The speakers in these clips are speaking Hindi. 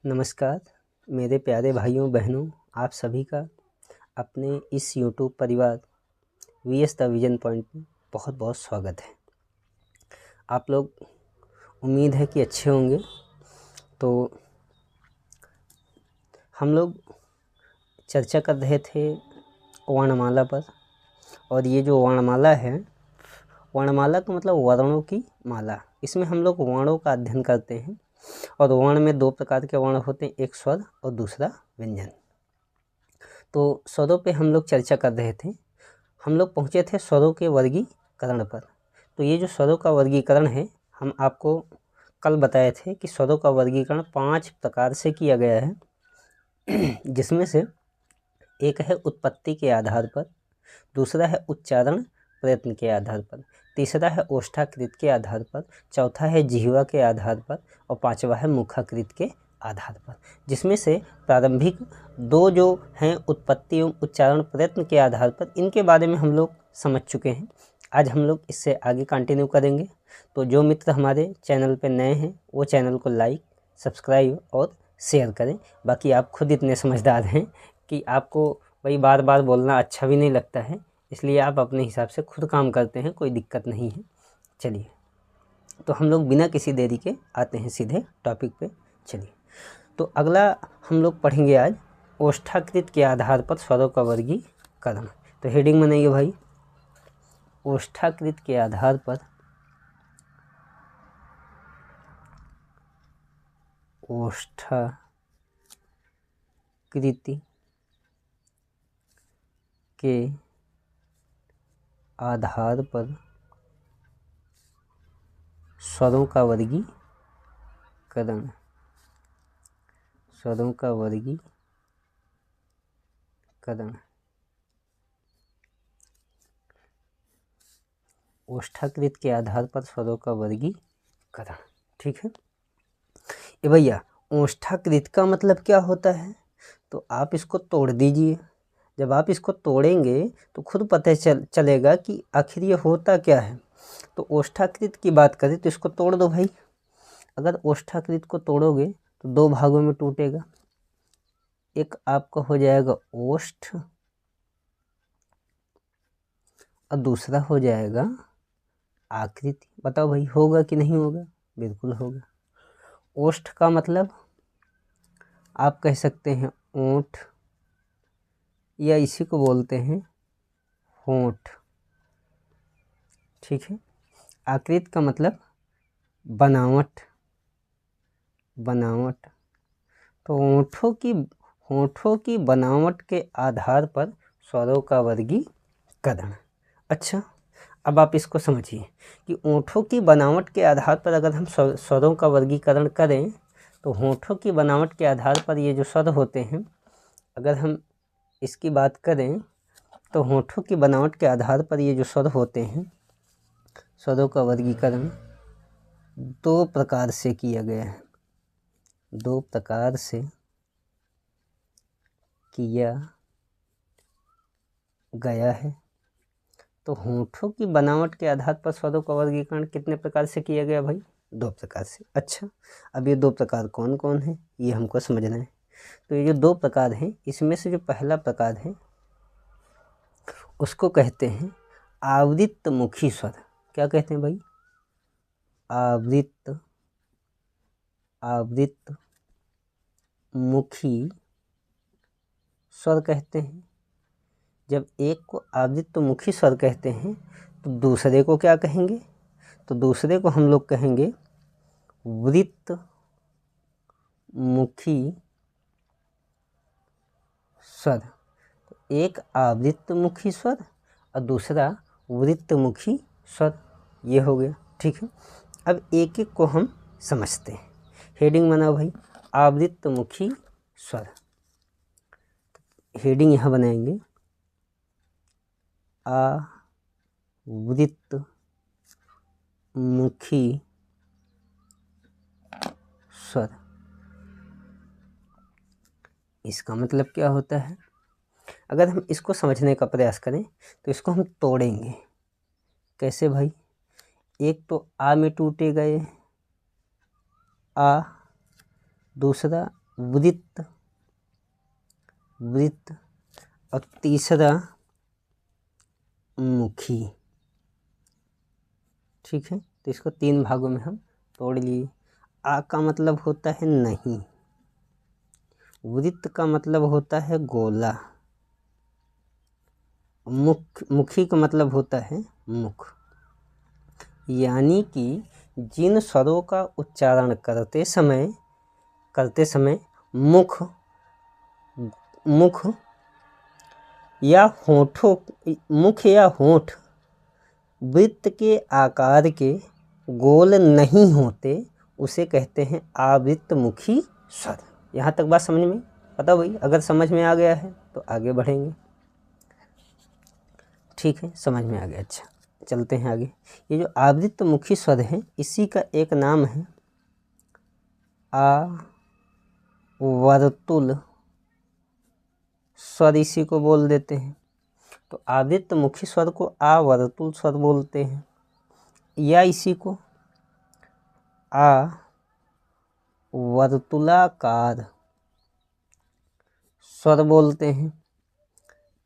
नमस्कार मेरे प्यारे भाइयों बहनों, आप सभी का अपने इस YouTube परिवार VS द विजन पॉइंट में बहुत बहुत स्वागत है। आप लोग उम्मीद है कि अच्छे होंगे। तो हम लोग चर्चा कर रहे थे वर्णमाला पर, और ये जो वर्णमाला है, वर्णमाला का मतलब वर्णों की माला। इसमें हम लोग वर्णों का अध्ययन करते हैं और वर्ण में दो प्रकार के वर्ण होते हैं, एक स्वर और दूसरा व्यंजन। तो स्वरों पे हम लोग चर्चा कर रहे थे। हम लोग पहुँचे थे स्वरों के वर्गीकरण पर। तो ये जो स्वरों का वर्गीकरण है, हम आपको कल बताए थे कि स्वरों का वर्गीकरण 5 प्रकार से किया गया है जिसमें से एक है उत्पत्ति के आधार पर, दूसरा है उच्चारण प्रयत्न के आधार पर, तीसरा है ओष्ठाकृत के आधार पर, चौथा है जिह्वा के आधार पर और पांचवा है मुखाकृत के आधार पर। जिसमें से प्रारंभिक दो जो हैं उत्पत्ति एवं उच्चारण प्रयत्न के आधार पर, इनके बारे में हम लोग समझ चुके हैं। आज हम लोग इससे आगे कंटिन्यू करेंगे। तो जो मित्र हमारे चैनल पर नए हैं वो चैनल को लाइक, सब्सक्राइब और शेयर करें। बाकी आप खुद इतने समझदार हैं कि आपको वही बार बार बोलना अच्छा भी नहीं लगता है, इसलिए आप अपने हिसाब से खुद काम करते हैं, कोई दिक्कत नहीं है। चलिए, तो हम लोग बिना किसी देरी के आते हैं सीधे टॉपिक पे। चलिए, तो अगला हम लोग पढ़ेंगे आज ओष्ठाकृत के आधार पर स्वरों का वर्गीकरण। तो हेडिंग बनाइए भाई, ओष्ठाकृत के आधार पर ओष्ठाकृति के आधार पर स्वरों का वर्गीकरण। स्वरों का वर्गीकरण ओष्ठाकृत के आधार पर स्वरों का वर्गीकरण। ठीक है। ए भैया, ओष्ठाकृत का मतलब क्या होता है? तो आप इसको तोड़ दीजिए। जब आप इसको तोड़ेंगे तो खुद पता चलेगा कि आखिर ये होता क्या है। तो ओष्ठाकृत की बात करें तो इसको तोड़ दो भाई। अगर ओष्ठाकृत को तोड़ोगे तो दो भागों में टूटेगा। एक आपका हो जाएगा ओष्ठ और दूसरा हो जाएगा आकृति। बताओ भाई, होगा कि नहीं होगा? बिल्कुल होगा। ओष्ठ का मतलब आप कह सकते हैं ओंठ, या इसी को बोलते हैं होंठ। ठीक है। आकृति का मतलब बनावट। तो होंठों की बनावट के आधार पर स्वरों का वर्गीकरण। अच्छा, अब आप इसको समझिए कि होंठों की बनावट के आधार पर अगर हम स्वरों का वर्गीकरण करें तो होंठों की बनावट के आधार पर ये जो स्वर होते हैं, अगर हम इसकी बात करें तो होंठों की बनावट के आधार पर ये जो स्वर होते हैं, स्वरों का वर्गीकरण दो प्रकार से किया गया है। दो प्रकार से किया गया है। तो होंठों की बनावट के आधार पर स्वरों का वर्गीकरण कितने प्रकार से किया गया भाई? दो प्रकार से। अच्छा, अब ये दो प्रकार कौन कौन है ये हमको समझना है। तो ये जो दो प्रकार हैं, इसमें से जो पहला प्रकार है उसको कहते हैं आवृत्त मुखी स्वर। क्या कहते हैं भाई? आवृत्त मुखी स्वर कहते हैं। जब एक को आवृत्त मुखी स्वर कहते हैं तो दूसरे को क्या कहेंगे? तो दूसरे को हम लोग कहेंगे वृत्त मुखी स्वर। तो एक आवृत्त मुखी स्वर और दूसरा वृत्त मुखी स्वर, ये हो गया। ठीक है। अब एक एक को हम समझते हैं। हेडिंग बनाओ भाई, आवृत्त मुखी स्वर। हेडिंग यहाँ बनाएंगे, आवृत्त मुखी स्वर। इसका मतलब क्या होता है? अगर हम इसको समझने का प्रयास करें तो इसको हम तोड़ेंगे। कैसे भाई? एक तो आ में टूटे गए आ, दूसरा वृत्त, वृत्त, और तीसरा मुखी। ठीक है, तो इसको 3 भागों में हम तोड़ लिए। आ का मतलब होता है नहीं, वृत्त का मतलब होता है गोला, मुखी का मतलब होता है मुख। यानी कि जिन स्वरों का उच्चारण करते समय मुख या होंठ वृत्त के आकार के गोल नहीं होते, उसे कहते हैं आवृत्त मुखी स्वर। यहाँ तक बात समझ में पता भाई? अगर समझ में आ गया है तो आगे बढ़ेंगे। ठीक है, समझ में आ गया। अच्छा, चलते हैं आगे। ये जो आवृत्त मुखी स्वर है, इसी का एक नाम है आवर्तुल स्वर, इसी को बोल देते हैं। तो आवृत्त मुखी स्वर को आवर्तुल स्वर बोलते हैं, या इसी को आवर्तुलाकार स्वर बोलते हैं।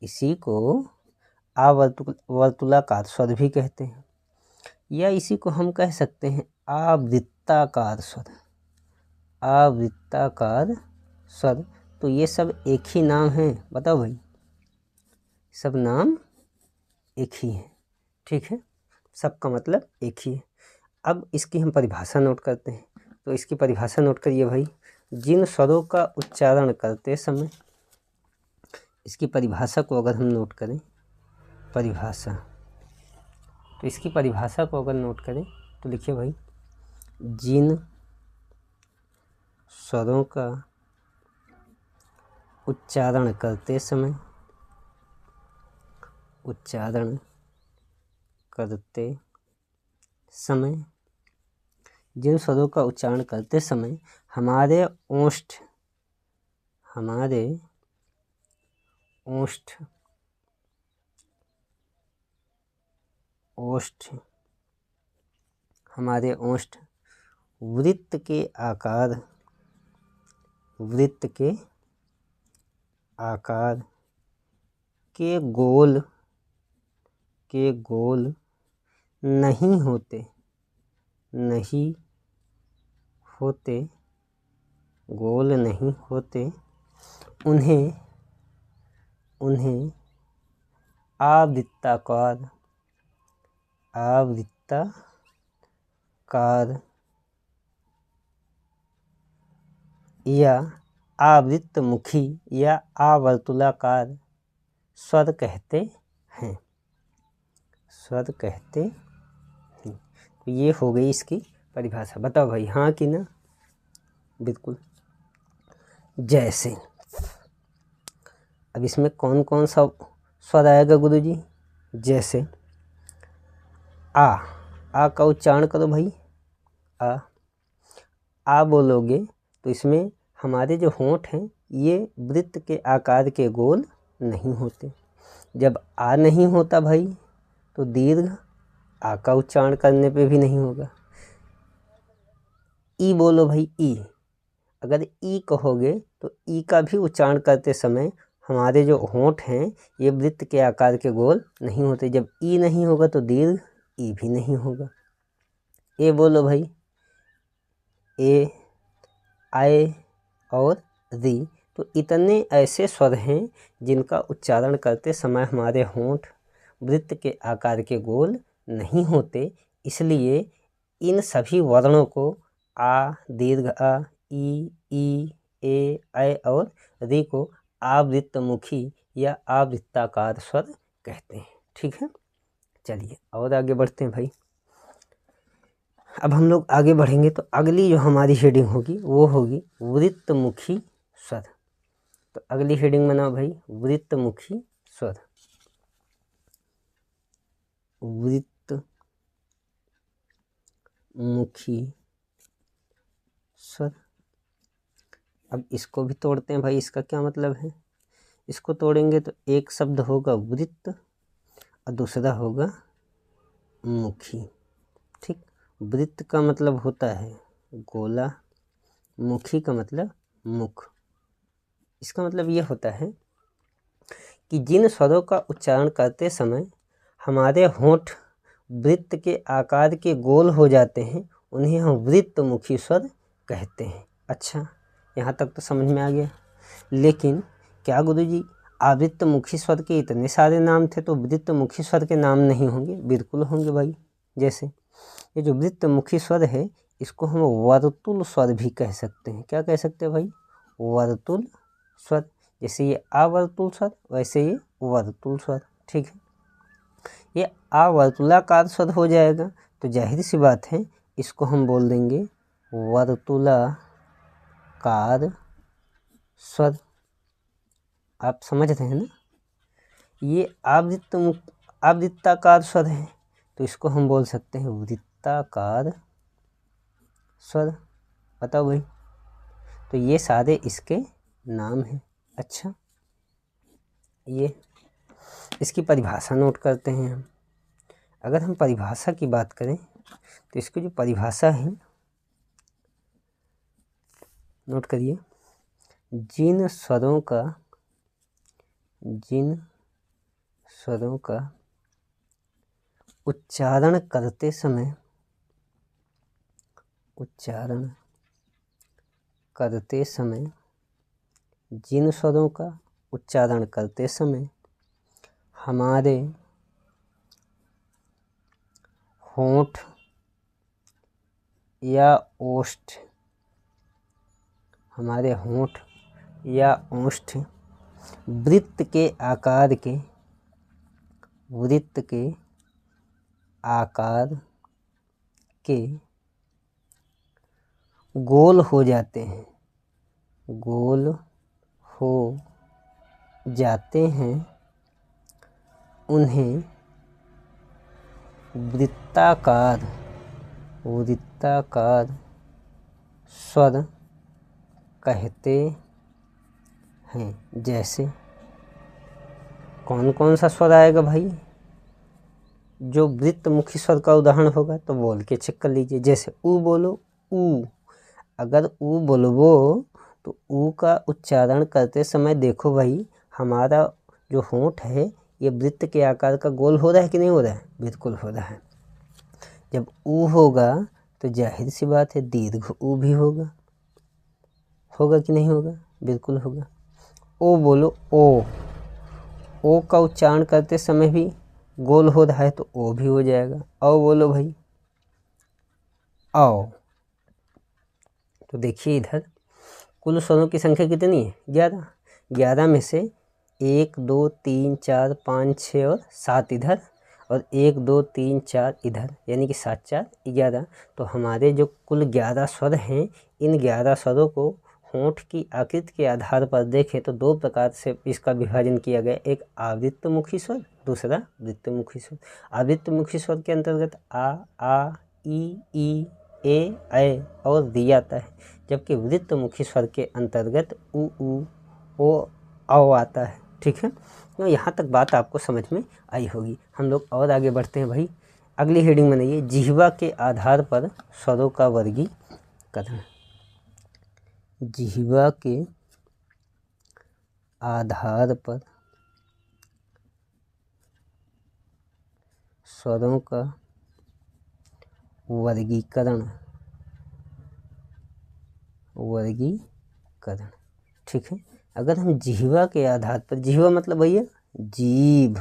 इसी को आवर्तुलाकार स्वर भी कहते हैं, या इसी को हम कह सकते हैं आवृत्ताकार स्वर, आवृत्ताकार स्वर। तो ये सब एक ही नाम है, बताओ भाई? सब नाम एक ही है। ठीक है, सबका मतलब एक ही है। अब इसकी हम परिभाषा नोट करते हैं। तो इसकी परिभाषा नोट करिए भाई। जिन स्वरों का उच्चारण करते समय, इसकी परिभाषा को अगर हम नोट करें, परिभाषा, तो इसकी परिभाषा को अगर नोट करें तो लिखिए भाई, जिन स्वरों का उच्चारण करते समय, उच्चारण करते समय, जिन स्वरों का उच्चारण करते समय हमारे ओष्ठ, हमारे ओष्ठ, हमारे ओष्ठ वृत्त के आकार, वृत्त के आकार के गोल नहीं होते, नहीं होते, गोल नहीं होते, उन्हें आवृत्ताकार, आवृत्ताकार या आवृत्त मुखी या आवर्तुलाकार स्वर कहते हैं, स्वर कहते हैं। तो ये हो गई इसकी परिभाषा। बताओ भाई, हाँ कि ना? बिल्कुल। जैसे अब इसमें कौन कौन सा स्वर आएगा गुरुजी? जैसे आ का उच्चारण करो भाई। आ बोलोगे तो इसमें हमारे जो होंठ हैं ये वृत्त के आकार के गोल नहीं होते। जब आ नहीं होता भाई तो दीर्घ आ का उच्चारण करने पे भी नहीं होगा। ई बोलो भाई, ई। अगर ई कहोगे तो ई का भी उच्चारण करते समय हमारे जो होंठ हैं ये वृत्त के आकार के गोल नहीं होते। जब ई नहीं होगा तो दीर्घ ई भी नहीं होगा। ए बोलो भाई, ए, आए और री। तो इतने ऐसे स्वर हैं जिनका उच्चारण करते समय हमारे होंठ वृत्त के आकार के गोल नहीं होते। इसलिए इन सभी वर्णों को आ, दीर्घ आ, ई, ए और री को आवृत्त मुखी या आवृत्ताकार स्वर कहते हैं। ठीक है, चलिए और आगे बढ़ते हैं भाई। अब हम लोग आगे बढ़ेंगे तो अगली जो हमारी हेडिंग होगी वो होगी वृत्त मुखी स्वर। तो अगली हेडिंग बनाओ भाई, वृत्त मुखी स्वर, वृत्त मुखी स्वर। अब इसको भी तोड़ते हैं भाई। इसका क्या मतलब है? इसको तोड़ेंगे तो एक शब्द होगा वृत्त और दूसरा होगा मुखी। ठीक, वृत्त का मतलब होता है गोला, मुखी का मतलब मुख। इसका मतलब ये होता है कि जिन स्वरों का उच्चारण करते समय हमारे होंठ वृत्त के आकार के गोल हो जाते हैं उन्हें हम वृत्तमुखी स्वर कहते हैं। अच्छा, यहाँ तक तो समझ में आ गया। लेकिन क्या गुरुजी आवृत्तमुखी स्वर के इतने सारे नाम थे तो वृत्तमुखी स्वर के नाम नहीं होंगे? बिल्कुल होंगे भाई। जैसे ये जो वृत्तमुखी स्वर है इसको हम वर्तुल स्वर भी कह सकते हैं। क्या कह सकते हैं भाई? वर्तुल स्वर। जैसे ये आवर्तुल स्वर वैसे ये वर्तुल स्वर। ठीक है, ये आवर्तुलाकार स्वर हो जाएगा तो जाहिर सी बात है इसको हम बोल देंगे वर्तुलाकार स्वर। आप समझ रहे हैं ना? ये आवृत्ताकार स्वर है तो इसको हम बोल सकते हैं वृत्ताकार स्वर। बताओ भाई, तो ये सारे इसके नाम हैं। अच्छा, ये इसकी परिभाषा नोट करते हैं हम। अगर हम परिभाषा की बात करें तो इसकी जो परिभाषा है नोट करिए। जिन स्वरों का उच्चारण करते समय जिन स्वरों का उच्चारण करते समय हमारे होंठ या ओष्ठ वृत्त के आकार के गोल हो जाते हैं उन्हें वृत्ताकार स्वर कहते हैं। जैसे कौन कौन सा स्वर आएगा भाई? जो वृत्तमुखी स्वर का उदाहरण होगा तो बोल के चेक कर लीजिए। जैसे ऊ बोलो, ऊ। अगर ऊ बोलबो तो ऊ का उच्चारण करते समय देखो भाई हमारा जो होंठ है ये वृत्त के आकार का गोल हो रहा है कि नहीं हो रहा है? बिल्कुल हो रहा है। जब ऊ होगा तो जाहिर सी बात है दीर्घ ऊ भी होगा कि नहीं होगा? बिल्कुल होगा। ओ बोलो, ओ का उच्चारण करते समय भी गोल हो रहा है तो ओ भी हो जाएगा। औ बोलो भाई, आओ। तो देखिए इधर कुल स्वरों की संख्या कितनी है? 11। 11 में से 1 2 3 4 5 6 और 7 इधर और 1 2 3 4 इधर, यानी कि 7 4 11। तो हमारे जो कुल 11 स्वर हैं इन 11 स्वरों को होंठ की आकृति के आधार पर देखें तो दो प्रकार से इसका विभाजन किया गया। एक आवृत्तमुखी स्वर, दूसरा वृत्तमुखी स्वर। आवृत्तमुखी स्वर के अंतर्गत आ ई ए और दी आता है, जबकि वृत्तमुखी स्वर के अंतर्गत उ ओ औ आता है। ठीक है, तो यहाँ तक बात आपको समझ में आई होगी। हम लोग और आगे बढ़ते हैं भाई। अगली हेडिंग बनाइए, जिह्वा के आधार पर स्वरों का वर्गीकरण। जिह्वा के आधार पर स्वरों का वर्गीकरण। ठीक है, अगर हम जिह्वा के आधार पर, जिह्वा मतलब भैया जीभ,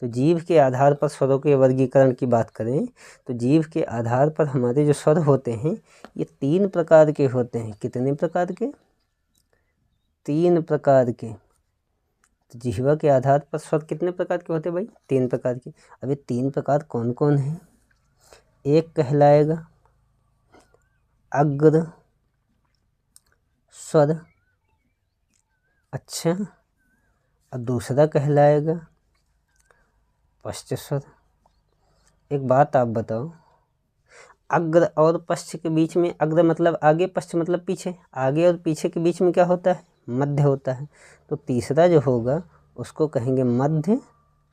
तो जीभ के आधार पर स्वरों के वर्गीकरण की बात करें तो जीभ के आधार पर हमारे जो स्वर होते हैं ये 3 प्रकार के होते हैं। कितने प्रकार के? 3 प्रकार के। तो जिह्वा के आधार पर स्वर कितने प्रकार के होते हैं भाई? 3 प्रकार के। अब ये 3 प्रकार कौन कौन हैं? एक कहलाएगा अग्र स्वर। अच्छा, और दूसरा कहलाएगा पश्च स्वर। एक बात आप बताओ, अग्र और पश्च के बीच में, अग्र मतलब आगे, पश्च मतलब पीछे, आगे और पीछे के बीच में क्या होता है? मध्य होता है। तो तीसरा जो होगा उसको कहेंगे मध्य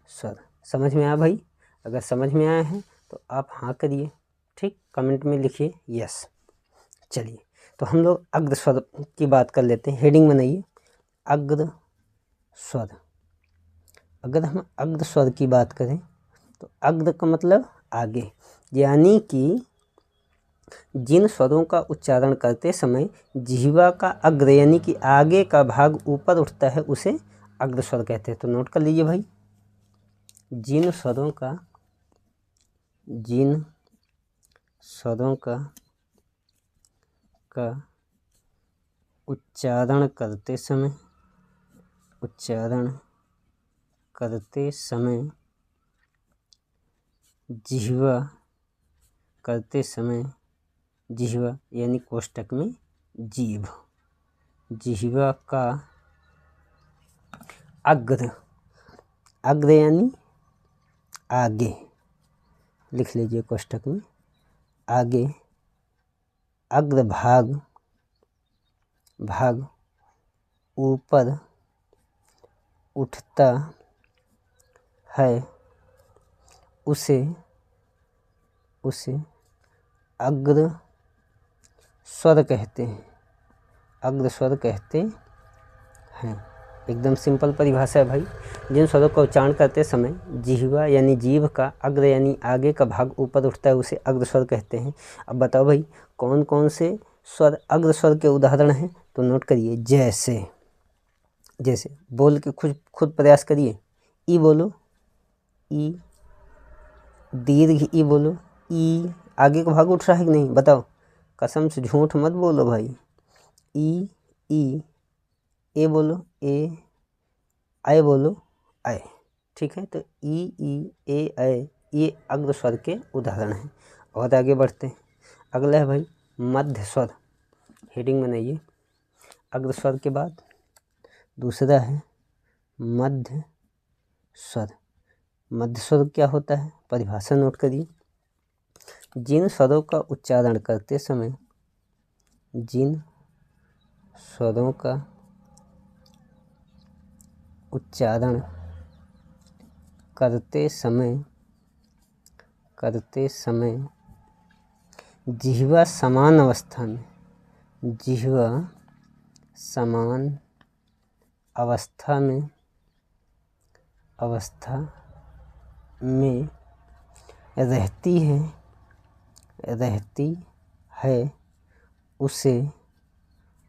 स्वर। समझ में आया भाई? अगर समझ में आया है तो आप हाँ करिए, ठीक, कमेंट में लिखिए यस। चलिए, तो हम लोग अग्र स्वर की बात कर लेते हैं। हेडिंग बनाइए, अग्र स्वर। अगर हम अग्र स्वर की बात करें तो अग्र का मतलब आगे, यानी कि जिन स्वरों का उच्चारण करते समय जिह्वा का अग्र यानी कि आगे का भाग ऊपर उठता है उसे अग्र स्वर कहते हैं। तो नोट कर लीजिए भाई, जिन स्वरों का उच्चारण करते समय जिह्वा यानी कोष्ठक में जीभ, जिह्वा का अग्र यानी आगे, लिख लीजिए कोष्ठक में आगे, अग्र भाग ऊपर उठता है उसे अग्र स्वर कहते हैं, अग्र स्वर कहते हैं। एकदम सिंपल परिभाषा है भाई। जिन स्वरों का उच्चारण करते समय जिह्वा यानी जीभ का अग्र यानी आगे का भाग ऊपर उठता है उसे अग्र स्वर कहते हैं। अब बताओ भाई कौन कौन से स्वर अग्र स्वर के उदाहरण हैं, तो नोट करिए। जैसे बोल के खुद प्रयास करिए। ई बोलो, ई, दीर्घ ई बोलो, ई आगे का भाग उठ रहा है कि नहीं, बताओ, कसम से झूठ मत बोलो भाई। ई, ए बोलो, ए, आय बोलो, आय। ठीक है, तो ई, ए, आय ये अग्र स्वर के उदाहरण हैं। और आगे बढ़ते हैं। अगला है भाई मध्य स्वर। हेडिंग बनाइए, अग्र स्वर के बाद दूसरा है मध्य स्वर। मध्य स्वर क्या होता है, परिभाषा नोट करिए। जिन स्वरों का उच्चारण करते समय जिह्वा समान अवस्था में रहती है उसे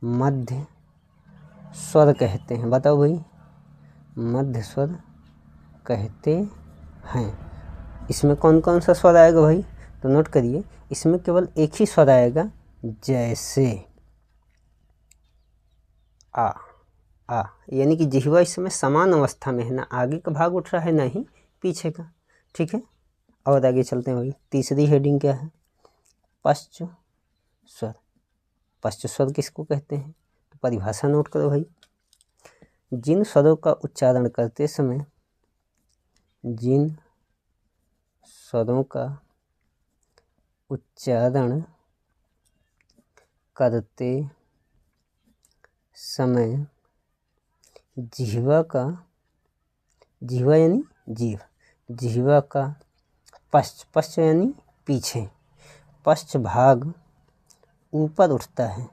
मध्य स्वर कहते हैं। बताओ भाई, मध्य स्वर कहते हैं। इसमें कौन कौन सा स्वर आएगा भाई, तो नोट करिए। इसमें केवल एक ही स्वर आएगा, जैसे आ, यानी कि जिह्वा इस समय समान अवस्था में है, ना आगे का भाग उठ रहा है ना ही पीछे का। ठीक है, और आगे चलते हैं भाई। तीसरी हेडिंग क्या है, पश्च स्वर। पश्च स्वर किसको कहते हैं, तो परिभाषा नोट करो भाई। जिन स्वरों का उच्चारण करते समय जिह्वा यानी जीभ, जिह्वा का पश्च यानी पीछे, पश्च भाग ऊपर उठता है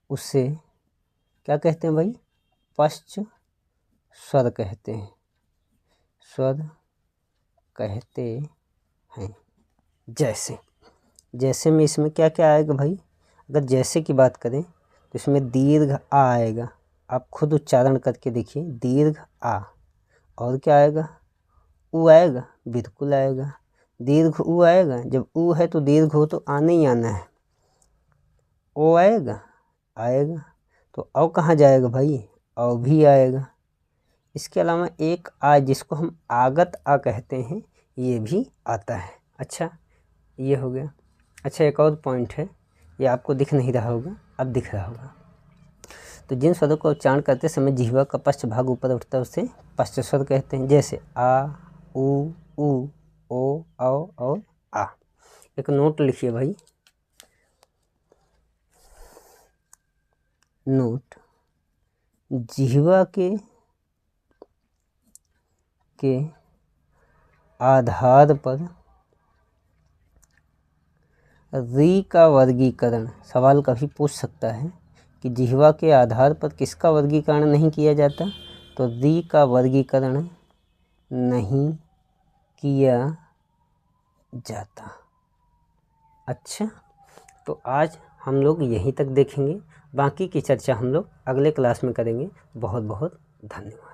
उसे क्या कहते हैं भाई, पश्च स्वर कहते हैं। जैसे में इसमें क्या क्या आएगा भाई, अगर जैसे की बात करें तो इसमें दीर्घ आ आएगा। आप खुद उच्चारण करके देखिए, दीर्घ आ। और क्या आएगा, ऊ आएगा, बिल्कुल आएगा। दीर्घ ऊ आएगा, जब ऊ है तो दीर्घ हो तो आने ही आना है। ओ आएगा, तो औ कहाँ जाएगा भाई, औ भी आएगा। इसके अलावा एक आ जिसको हम आगत आ कहते हैं, ये भी आता है। अच्छा, ये हो गया। अच्छा, एक और पॉइंट है, ये आपको दिख नहीं रहा होगा, अब दिख रहा होगा। तो जिन स्वरों का उच्चारण करते समय जिह्वा का पश्च भाग ऊपर उठता है उसे पश्च स्वर कहते हैं। जैसे आ, ऊ, ओ, औ और आ। एक नोट लिखिए भाई, नोट। जिह्वा के आधार पर री का वर्गीकरण, सवाल कभी पूछ सकता है कि जिह्वा के आधार पर किसका वर्गीकरण नहीं किया जाता, तो री का वर्गीकरण नहीं किया जाता। अच्छा, तो आज हम लोग यहीं तक देखेंगे, बाकी की चर्चा हम लोग अगले क्लास में करेंगे। बहुत बहुत धन्यवाद।